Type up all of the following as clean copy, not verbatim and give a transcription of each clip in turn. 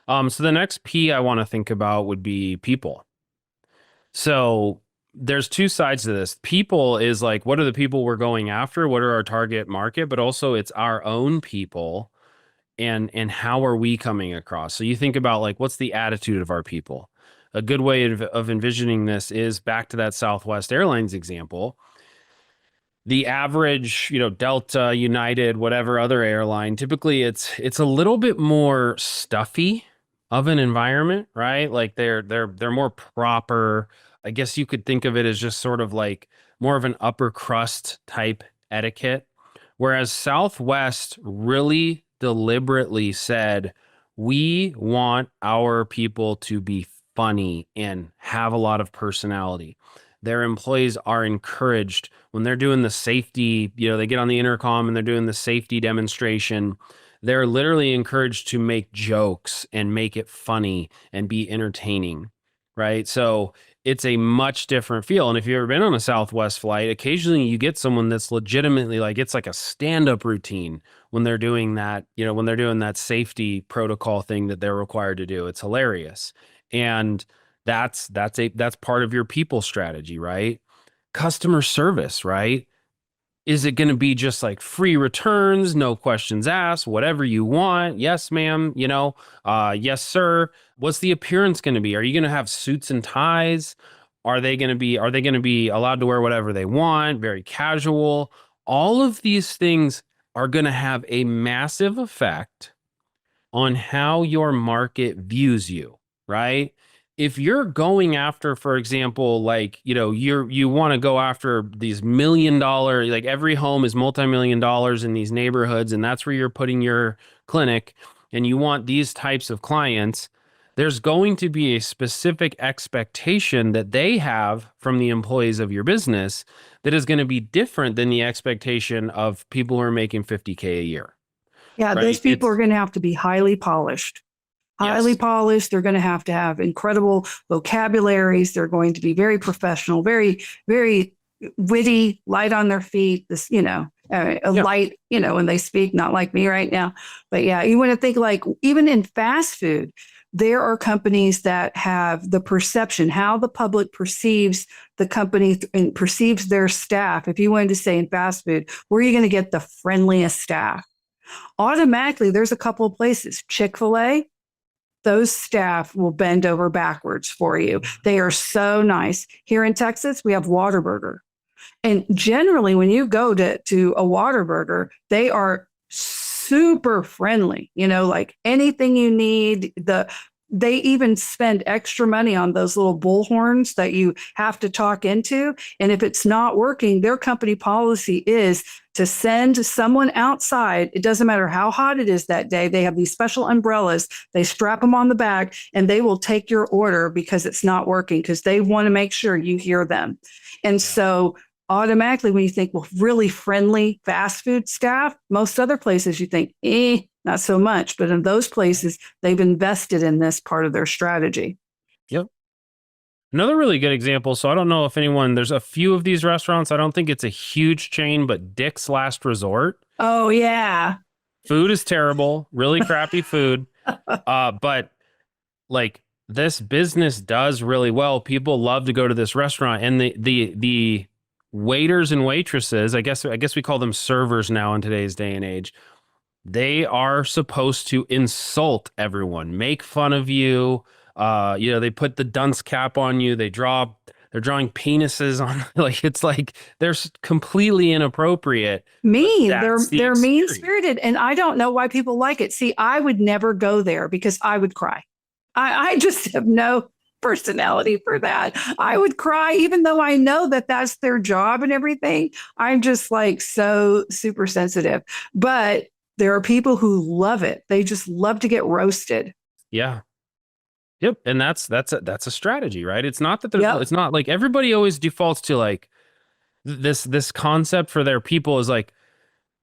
So the next P I want to think about would be people. So there's two sides to this. People is like, what are the people we're going after? What are our target market? But also it's our own people and how are we coming across? So you think about like, what's the attitude of our people? A good way of envisioning this is back to that Southwest Airlines example. The average, Delta, United, whatever other airline, typically it's a little bit more stuffy of an environment, right? Like they're more proper. I guess you could think of it as just sort of like more of an upper crust type etiquette. Whereas Southwest really deliberately said, we want our people to be funny and have a lot of personality. Their employees are encouraged when they're doing the safety, they get on the intercom and they're doing the safety demonstration. They're literally encouraged to make jokes and make it funny and be entertaining, right? So it's a much different feel. And if you've ever been on a Southwest flight, occasionally you get someone that's legitimately like, it's like a stand-up routine when they're doing that, when they're doing that safety protocol thing that they're required to do. It's hilarious. And that's part of your people strategy, right? Customer service, right? Is it going to be just like free returns, no questions asked, whatever you want? Yes, ma'am. Yes, sir. What's the appearance going to be? Are you going to have suits and ties? Are they going to be allowed to wear whatever they want? Very casual. All of these things are going to have a massive effect on how your market views you, right? If you're going after, for example, like, you want to go after these $1 million, like every home is multi-million dollars in these neighborhoods, and that's where you're putting your clinic, and you want these types of clients, there's going to be a specific expectation that they have from the employees of your business that is going to be different than the expectation of people who are making 50K a year, Yeah, those right? people are going to have to be highly polished. Highly Yes. polished. They're going to have incredible vocabularies. They're going to be very professional, very, very witty, light on their feet. A Yeah. light, when they speak, not like me right now. But yeah, you want to think like even in fast food, there are companies that have the perception, how the public perceives the company and perceives their staff. If you wanted to say in fast food, where are you going to get the friendliest staff? Automatically, there's a couple of places. Chick-fil-A, those staff will bend over backwards for you. They are so nice. Here in Texas, we have Whataburger. And generally, when you go to a Whataburger, they are super friendly, like anything you need. They even spend extra money on those little bullhorns that you have to talk into. And if it's not working, their company policy is to send someone outside. It doesn't matter how hot it is that day. They have these special umbrellas. They strap them on the back and they will take your order because it's not working because they want to make sure you hear them. And Yeah. so automatically when you think, well, really friendly fast food staff, most other places you think, not so much. But in those places, they've invested in this part of their strategy. Yep. Another really good example. So I don't know if there's a few of these restaurants. I don't think it's a huge chain, but Dick's Last Resort. Oh, yeah. Food is terrible, really crappy food. But like this business does really well. People love to go to this restaurant, and the waiters and waitresses, I guess we call them servers now in today's day and age. They are supposed to insult everyone, make fun of you. They put the dunce cap on you. They're drawing penises on, like they're completely inappropriate, but Mean. that's the They're mean experience. spirited. And I don't know why people like it. See, I would never go there because I would cry. I just have no personality for that. I would cry, even though I know that that's their job and everything. I'm just like so super sensitive. But there are people who love it. They just love to get roasted. Yeah. Yep. And that's a strategy, right? It's not that Yep. it's not like everybody always defaults to like this concept for their people is like,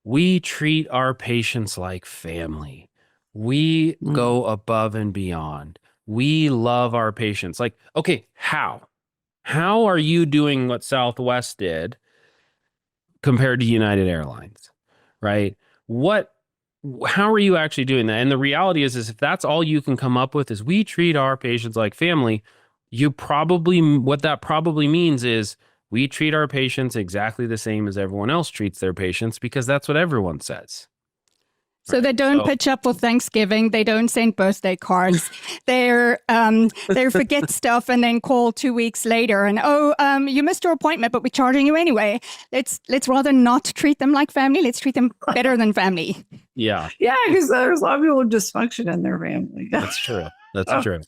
we treat our patients like family. We Mm. go above and beyond. We love our patients. Like, okay, how? How are you doing what Southwest did compared to United Airlines? Right? What how are you actually doing that? And the reality is if that's all you can come up with is we treat our patients like family, what that probably means is we treat our patients exactly the same as everyone else treats their patients because that's what everyone says. So they don't pitch up for Thanksgiving. They don't send birthday cards. They forget stuff and then call 2 weeks later and you missed your appointment, but we're charging you anyway. Let's rather not treat them like family. Let's treat them better than family. Yeah, Yeah, because there's a lot of people with dysfunction in their family. that's true. That's true.